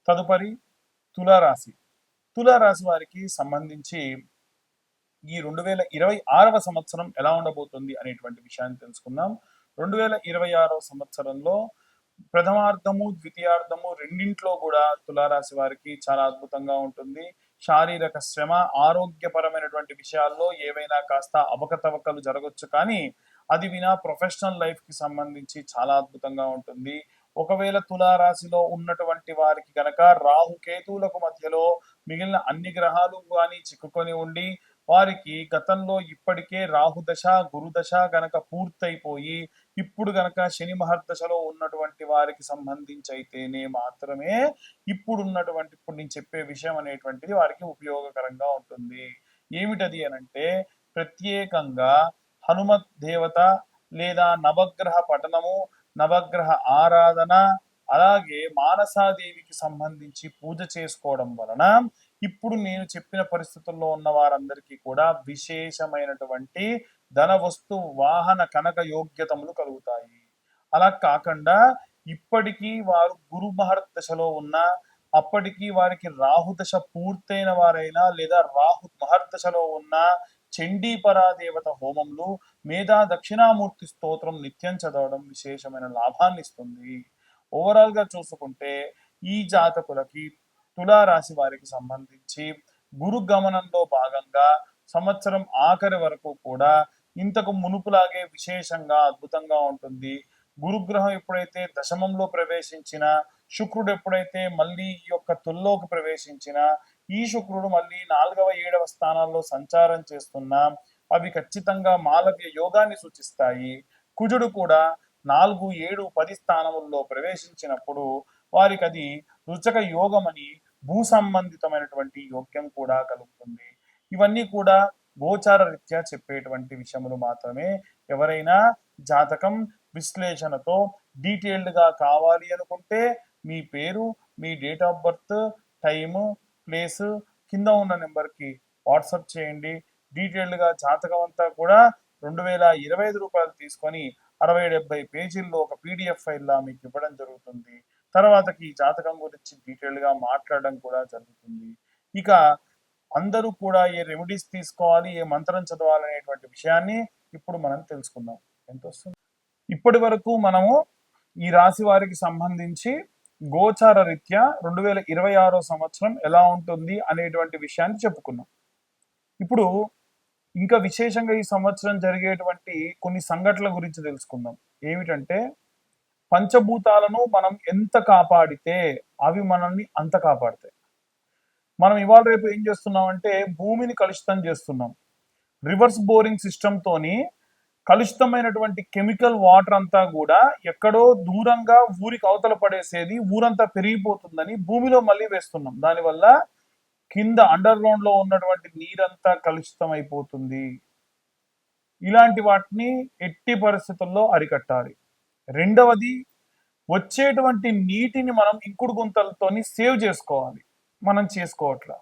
తదుపరి తులారాశి. తులారాశి వారికి సంబంధించి ఈ 2026వ సంవత్సరం ఎలా ఉండబోతుంది అనేటువంటి విషయాన్ని తెలుసుకుందాం. 2026వ సంవత్సరంలో ప్రథమార్థము, ద్వితీయార్థము రెండింట్లో కూడా తులారాశి వారికి చాలా అద్భుతంగా ఉంటుంది. శారీరక శ్రమ, ఆరోగ్యపరమైనటువంటి విషయాల్లో ఏవైనా కాస్త అవకతవకలు జరగచ్చు, కానీ అది వినా ప్రొఫెషనల్ లైఫ్ కి సంబంధించి చాలా అద్భుతంగా ఉంటుంది. ఒకవేళ తులారాశిలో ఉన్నటువంటి వారికి గనక రాహు కేతువులకు మధ్యలో మిగిలిన అన్ని గ్రహాలు కానీ చిక్కుకొని ఉండి వారికి గతంలో ఇప్పటికే రాహుదశ, గురుదశ గనక పూర్తయిపోయి ఇప్పుడు గనక శని మహర్దశలో ఉన్నటువంటి వారికి సంబంధించి అయితేనే మాత్రమే ఇప్పుడు నేను చెప్పే విషయం అనేటువంటిది వారికి ఉపయోగకరంగా ఉంటుంది. ఏమిటది అనంటే ప్రత్యేకంగా హనుమత్ దేవత లేదా నవగ్రహ పఠనము, నవగ్రహ ఆరాధన, అలాగే మానసాదేవికి సంబంధించి పూజ చేసుకోవడం వలన ఇప్పుడు నేను చెప్పిన పరిస్థితుల్లో ఉన్న వారందరికీ కూడా విశేషమైనటువంటి ధన వస్తు వాహన కనక యోగ్యతములు కలుగుతాయి. అలా కాకుండా ఇప్పటికీ వారు గురు మహర్దశలో ఉన్న, అప్పటికి వారికి రాహుదశ పూర్తయిన వారైనా లేదా రాహు మహర్దశలో ఉన్న చండీపరాదేవత హోమములు, మేధా దక్షిణామూర్తి స్తోత్రం నిత్యం చదవడం విశేషమైన లాభాన్ని ఇస్తుంది. ఓవరాల్ గా చూసుకుంటే ఈ జాతకులకి, తులారాశి వారికి సంబంధించి గురు గమనంలో భాగంగా సంవత్సరం ఆఖరి వరకు కూడా ఇంతకు మునుపులాగే విశేషంగా అద్భుతంగా ఉంటుంది. గురుగ్రహం ఎప్పుడైతే దశమంలో ప్రవేశించిన, శుక్రుడు ఎప్పుడైతే మళ్ళీ ఈ యొక్క తుల్లోకి ప్రవేశించిన, ఈ శుక్రుడు మళ్ళీ 4వ 7వ స్థానాల్లో సంచారం చేస్తున్నా అవి ఖచ్చితంగా మాలవ్య యోగాన్ని సూచిస్తాయి. కుజుడు కూడా 4, 7, 10 స్థానముల్లో ప్రవేశించినప్పుడు వారికి అది రుచక యోగమని భూ సంబంధితమైనటువంటి యోగ్యం కూడా కలుగుతుంది. ఇవన్నీ కూడా గోచార రీత్యా చెప్పేటువంటి విషయములు మాత్రమే. ఎవరైనా జాతకం విశ్లేషణతో డీటెయిల్డ్ గా కావాలి అనుకుంటే మీ పేరు, మీ date of birth, time, place కింద ఉన్న నెంబర్కి వాట్సాప్ చేయండి. డీటెయిల్డ్ గా జాతకం అంతా కూడా 2025 రూపాయలు తీసుకొని 60-70 పేజీల్లో ఒక పీడిఎఫ్ ఫైల్లా మీకు ఇవ్వడం జరుగుతుంది. తర్వాతకి ఈ జాతకం గురించి డీటెయిల్డ్ గా మాట్లాడడం కూడా జరుగుతుంది. ఇక అందరూ కూడా ఏ రెమెడీస్ తీసుకోవాలి, ఏ మంత్రం చదవాలనేటువంటి విషయాన్ని ఇప్పుడు మనం తెలుసుకుందాం. ఎంత వస్తుంది? ఇప్పటి వరకు మనము ఈ రాశి వారికి సంబంధించి గోచార రీత్యా 2026 సంవత్సరం ఎలా ఉంటుంది అనేటువంటి విషయాన్ని చెప్పుకున్నాం. ఇప్పుడు ఇంకా విశేషంగా ఈ సంవత్సరం జరిగేటువంటి కొన్ని సంఘటనల గురించి తెలుసుకుందాం. ఏమిటంటే పంచభూతాలను మనం ఎంత కాపాడితే అవి మనల్ని అంత కాపాడతాయి. మనం ఇవాళ రేపు ఏం చేస్తున్నాం అంటే భూమిని కలుషితం చేస్తున్నాం. రివర్స్ బోరింగ్ సిస్టమ్ తోని కలుషితమైనటువంటి కెమికల్ వాటర్ అంతా కూడా ఎక్కడో దూరంగా ఊరికి అవతల పడేసేది, ఊరంతా పెరిగిపోతుందని భూమిలో మళ్ళీ వేస్తున్నాం. దానివల్ల కింద అండర్ గ్రౌండ్ లో ఉన్నటువంటి నీరంతా కలుషితం అయిపోతుంది. ఇలాంటి వాటిని ఎట్టి పరిస్థితుల్లో అరికట్టాలి. రెండవది, వచ్చేటువంటి నీటిని మనం ఇంకుడు గుంతలతోని సేవ్ చేసుకోవాలి. మనం చేసుకోవట్లా.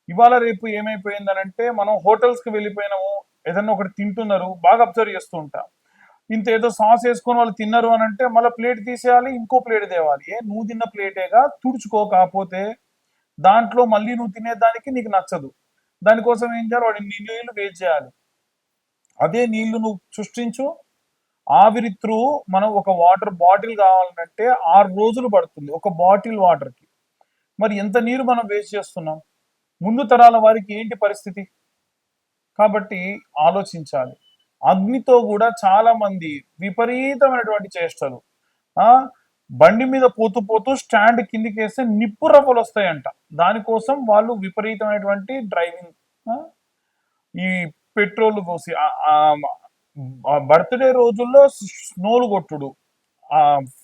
ఇవాళ రేపు ఏమైపోయిందనంటే మనం హోటల్స్కి వెళ్ళిపోయినాము, ఏదన్నా ఒకటి తింటున్నారు, బాగా అబ్జర్వ్ చేస్తూ ఉంటాం. ఇంత ఏదో సాస్ వేసుకొని వాళ్ళు తిన్నారు అని అంటే మళ్ళీ ప్లేట్ తీసేయాలి, ఇంకో ప్లేట్ తేవాలి. నువ్వు తిన్న ప్లేటేగా, తుడుచుకో. కాకపోతే దాంట్లో మళ్ళీ నువ్వు తినేదానికి నీకు నచ్చదు. దానికోసం ఏం చేయాలి, వాడి నీళ్ళు వేస్ట్ చేయాలి. అదే నీళ్లు నువ్వు సృష్టించు. ఆవిరి త్రూ మనం ఒక వాటర్ బాటిల్ కావాలంటే 6 రోజులు పడుతుంది ఒక బాటిల్ వాటర్కి. మరి ఎంత నీరు మనం వేస్ట్ చేస్తున్నాం? ముందు తరాల వారికి ఏంటి పరిస్థితి? కాబట్టి ఆలోచించాలి. అగ్నితో కూడా చాలా మంది విపరీతమైనటువంటి చేష్టలు. బండి మీద పోతూ పోతూ స్టాండ్ కిందికి వేస్తే నిప్పు రవ్వలు వస్తాయంట. దానికోసం వాళ్ళు విపరీతమైనటువంటి డ్రైవింగ్, ఈ పెట్రోల్ పోసి బర్త్డే రోజుల్లో స్నోలు కొట్టుడు,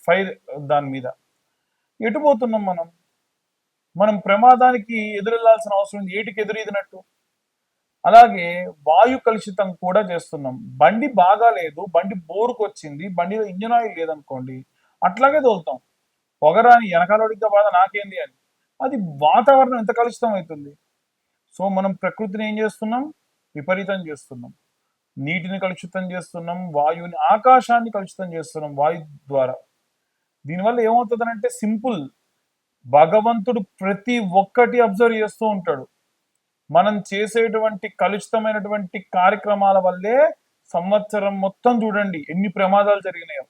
ఫైర్ దాని మీద. ఎటు పోతున్నాం మనం? మనం ప్రమాదానికి ఎదురెళ్లాల్సిన అవసరం ఏటికి ఎదురీదినట్టు. అలాగే వాయు కలుషితం కూడా చేస్తున్నాం. బండి బాగా లేదు, బండి బోరుకు వచ్చింది, బండిలో ఇంజన్ ఆయిల్ లేదనుకోండి, అట్లాగే తోలుతాం. పొగరాని వెనకాలడిగా బాధ నాకేంది అని. అది వాతావరణం ఎంత కలుషితం అవుతుంది. సో మనం ప్రకృతిని ఏం చేస్తున్నాం? విపరీతం చేస్తున్నాం. నీటిని కలుషితం చేస్తున్నాం, వాయువుని, ఆకాశాన్ని కలుషితం చేస్తున్నాం వాయు ద్వారా. దీనివల్ల ఏమవుతుందనంటే సింపుల్, భగవంతుడు ప్రతి ఒక్కటి అబ్జర్వ్ చేస్తూ ఉంటాడు. మనం చేసేటువంటి కలుషితమైనటువంటి కార్యక్రమాల వల్లే సంవత్సరం మొత్తం చూడండి ఎన్ని ప్రమాదాలు జరిగినాయో.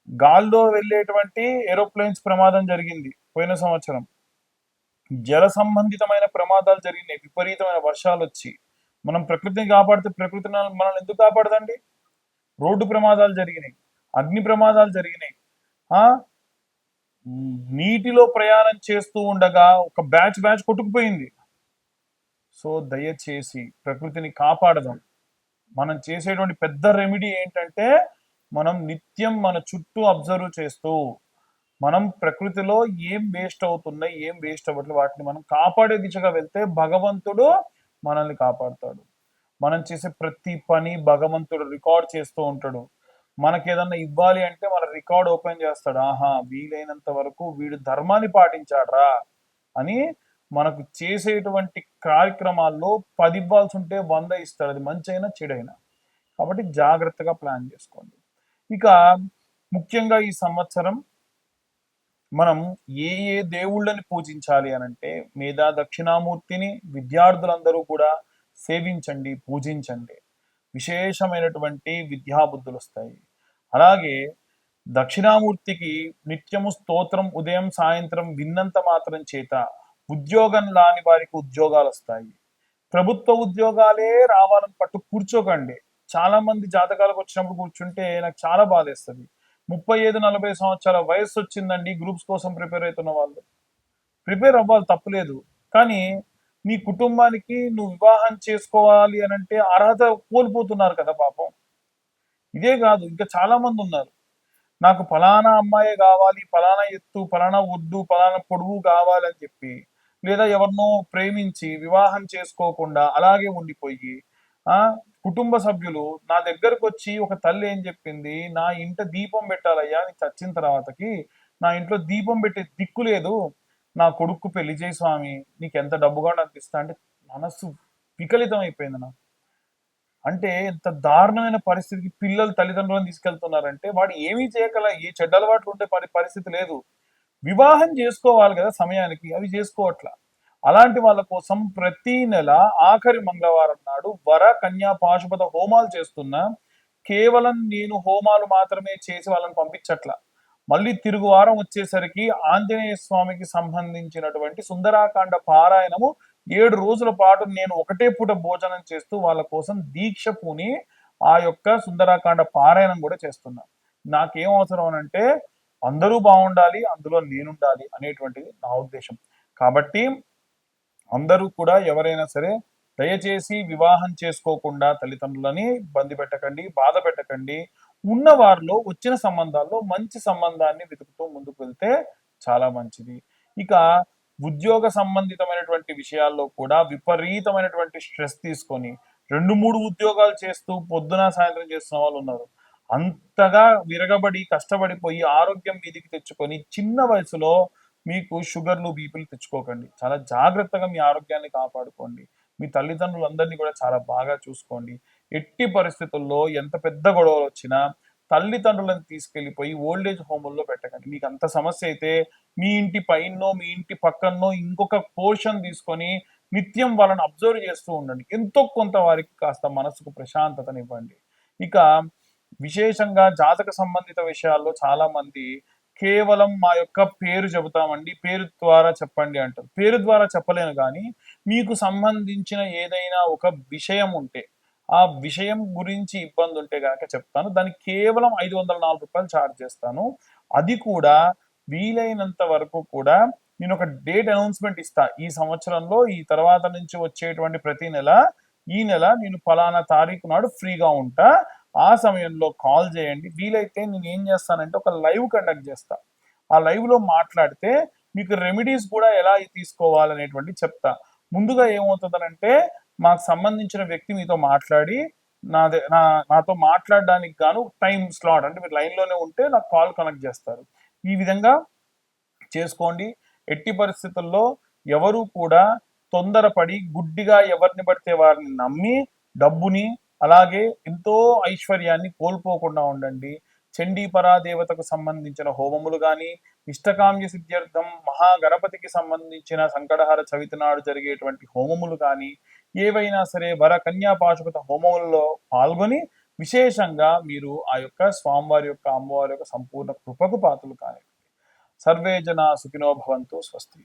గాల్లో వెళ్ళేటువంటి ఏరోప్లేన్స్ ప్రమాదం జరిగింది పోయిన సంవత్సరం. జల సంబంధితమైన ప్రమాదాలు జరిగినాయి, విపరీతమైన వర్షాలు వచ్చి. మనం ప్రకృతిని కాపాడితే ప్రకృతి మనల్ని ఎందుకు కాపాడదండి? రోడ్డు ప్రమాదాలు జరిగినాయి, అగ్ని ప్రమాదాలు జరిగినాయి. ఆ నీటిలో ప్రయాణం చేస్తూ ఉండగా ఒక బ్యాచ్ కొట్టుకుపోయింది. సో దయచేసి ప్రకృతిని కాపాడదాం. మనం చేసేటువంటి పెద్ద రెమెడీ ఏంటంటే మనం నిత్యం మన చుట్టూ అబ్జర్వ్ చేస్తూ మనం ప్రకృతిలో ఏం వేస్ట్ అవుతున్నాయి, ఏం వేస్ట్ అవ్వట్లేదు, వాటిని మనం కాపాడే దిశగా వెళ్తే భగవంతుడు మనల్ని కాపాడుతాడు. మనం చేసే ప్రతి పని భగవంతుడు రికార్డ్ చేస్తూ ఉంటాడు. మనకి ఏదన్నా ఇవ్వాలి అంటే మన రికార్డ్ ఓపెన్ చేస్తాడు. ఆహా, వీలైనంత వరకు వీడు ధర్మాన్ని పాటించాడ్రా అని మనకు చేసేటువంటి కార్యక్రమాల్లో 10 ఇవ్వాల్సి ఉంటే 100 ఇస్తాడు, అది మంచి అయినా చెడైనా. కాబట్టి జాగ్రత్తగా ప్లాన్ చేసుకోండి. ఇక ముఖ్యంగా ఈ సంవత్సరం మనం ఏ ఏ దేవుళ్ళని పూజించాలి అనంటే మేధా దక్షిణామూర్తిని విద్యార్థులందరూ కూడా సేవించండి, పూజించండి. విశేషమైనటువంటి విద్యాబుద్ధులు వస్తాయి. అలాగే దక్షిణామూర్తికి నిత్యము స్తోత్రం ఉదయం సాయంత్రం విన్నంత మాత్రం చేత ఉద్యోగం లాని వారికి ఉద్యోగాలు వస్తాయి. ప్రభుత్వ ఉద్యోగాలే రావాలని పట్టు కూర్చోకండి. చాలా మంది జాతకాలకు వచ్చినప్పుడు కూర్చుంటే నాకు చాలా బాధేస్తుంది. 35-40 సంవత్సరాల వయసు వచ్చిందండి, గ్రూప్స్ కోసం ప్రిపేర్ అవుతున్న వాళ్ళు ప్రిపేర్ అవ్వాలి, తప్పులేదు. కానీ నీ కుటుంబానికి నువ్వు వివాహం చేసుకోవాలి అని అంటే అర్హత కోల్పోతున్నారు కదా పాపం. ఇదే కాదు, ఇంకా చాలా మంది ఉన్నారు. నాకు ఫలానా అమ్మాయి కావాలి, ఫలానా ఎత్తు, ఫలానా ఒడ్డు, ఫలానా పొడుగు కావాలి అని చెప్పి, లేదా ఎవరినో ప్రేమించి వివాహం చేసుకోకుండా అలాగే ఉండిపోయి ఆ కుటుంబ సభ్యులు నా దగ్గరకు వచ్చి ఒక తల్లి ఏం చెప్పింది, నా ఇంట దీపం పెట్టాలయ్యా నీకు చచ్చిన తర్వాతకి, నా ఇంట్లో దీపం పెట్టే దిక్కు లేదు, నా కొడుకు పెళ్లి చేయి స్వామి, నీకు ఎంత డబ్బుగా అనిపిస్తా అంటే మనస్సు వికలితం అయిపోయింది నాకు. అంటే ఎంత దారుణమైన పరిస్థితికి పిల్లలు తల్లిదండ్రులను తీసుకెళ్తున్నారంటే వాడు ఏమీ చేయగల, ఏ చెడ్డ అలవాట్లు ఉండే పరిస్థితి లేదు. వివాహం చేసుకోవాలి కదా సమయానికి, అవి చేసుకోవట్లా. అలాంటి వాళ్ళ కోసం ప్రతి నెల ఆఖరి మంగళవారం నాడు వర కన్యా పాశుపత హోమాలు చేస్తున్నా. కేవలం నేను హోమాలు మాత్రమే చేసి వాళ్ళని పంపించట్లా. మళ్ళీ తిరుగు వారం వచ్చేసరికి ఆంజనేయ స్వామికి సంబంధించినటువంటి సుందరాకాండ పారాయణము 7 రోజుల పాటు నేను ఒకటే పూట భోజనం చేస్తూ వాళ్ళ కోసం దీక్ష పూని ఆ యొక్క సుందరాకాండ పారాయణం కూడా చేస్తున్నా. నాకేం అవసరం అనంటే అందరూ బాగుండాలి, అందులో నేనుండాలి అనేటువంటిది నా ఉద్దేశం. కాబట్టి అందరూ కూడా ఎవరైనా సరే దయచేసి వివాహం చేసుకోకుండా తల్లిదండ్రులని ఇబ్బంది పెట్టకండి, బాధ పెట్టకండి. ఉన్న వారిలో వచ్చిన సంబంధాల్లో మంచి సంబంధాన్ని వెతుకుతూ ముందుకు వెళ్తే చాలా మంచిది. ఇక ఉద్యోగ సంబంధితమైనటువంటి విషయాల్లో కూడా విపరీతమైనటువంటి స్ట్రెస్ తీసుకొని 2-3 ఉద్యోగాలు చేస్తూ పొద్దున సాయంత్రం చేస్తున్న వాళ్ళు ఉన్నారు. అంతగా విరగబడి కష్టపడిపోయి ఆరోగ్యం మీదికి తెచ్చుకొని చిన్న వయసులో మీకు షుగర్లు బీపీలు తెచ్చుకోకండి. చాలా జాగ్రత్తగా మీ ఆరోగ్యాన్ని కాపాడుకోండి. మీ తల్లిదండ్రులందరినీ కూడా చాలా బాగా చూసుకోండి. ఎట్టి పరిస్థితుల్లో ఎంత పెద్ద గొడవలు వచ్చినా తల్లిదండ్రులను తీసుకెళ్లిపోయి ఓల్డేజ్ హోముల్లో పెట్టకండి. మీకు అంత సమస్య అయితే మీ ఇంటి పైనో మీ ఇంటి పక్కనో ఇంకొక పోర్షన్ తీసుకొని నిత్యం వాళ్ళని అబ్జర్వ్ చేస్తూ ఉండండి. ఎంతో కొంత వారికి కాస్త మనసుకు ప్రశాంతతనివ్వండి. ఇక విశేషంగా జాతక సంబంధిత విషయాల్లో చాలా మంది కేవలం మా యొక్క పేరు చెబుతామండి, పేరు ద్వారా చెప్పండి అంటారు. పేరు ద్వారా చెప్పలేను కానీ మీకు సంబంధించిన ఏదైనా ఒక విషయం ఉంటే ఆ విషయం గురించి ఇబ్బంది ఉంటే కనుక చెప్తాను. దానికి కేవలం 504 రూపాయలు ఛార్జ్ చేస్తాను. అది కూడా వీలైనంత వరకు కూడా నేను ఒక డేట్ అనౌన్స్మెంట్ ఇస్తా. ఈ సంవత్సరంలో ఈ తర్వాత నుంచి వచ్చేటువంటి ప్రతి నెల ఈ నెల నేను ఫలానా తారీఖు నాడు ఫ్రీగా ఉంటా, ఆ సమయంలో కాల్ చేయండి. వీలైతే నేను ఏం చేస్తానంటే ఒక లైవ్ కండక్ట్ చేస్తా. ఆ లైవ్ లో మాట్లాడితే మీకు రెమెడీస్ కూడా ఎలా తీసుకోవాలనేటువంటి చెప్తా. ముందుగా ఏమవుతుందనంటే మాకు సంబంధించిన వ్యక్తి మీతో మాట్లాడి నాతో మాట్లాడడానికి గాను టైం స్లాట్ అంటే మీరు లైన్ లోనే ఉంటే నాకు కాల్ కనెక్ట్ చేస్తారు. ఈ విధంగా చేసుకోండి. ఎట్టి పరిస్థితుల్లో ఎవరు కూడా తొందరపడి గుడ్డిగా ఎవరిని పడితే వారిని నమ్మి డబ్బుని అలాగే ఎంతో ఐశ్వర్యాన్ని కోల్పోకుండా ఉండండి. చండీపరా దేవతకు సంబంధించిన హోమములు కానీ, ఇష్టకామ్య సిద్ధ్యర్థం మహాగణపతికి సంబంధించిన సంకటహర చవితి నాడు జరిగేటువంటి హోమములు కానీ, ఏవైనా సరే వర కన్యా పాశుపత హోమములలో పాల్గొని విశేషంగా మీరు ఆ యొక్క స్వామివారి యొక్క అమ్మవారి యొక్క సంపూర్ణ కృపకు పాత్రలు కానీ. సర్వే జనా సుఖినో భవంతు. స్వస్తి.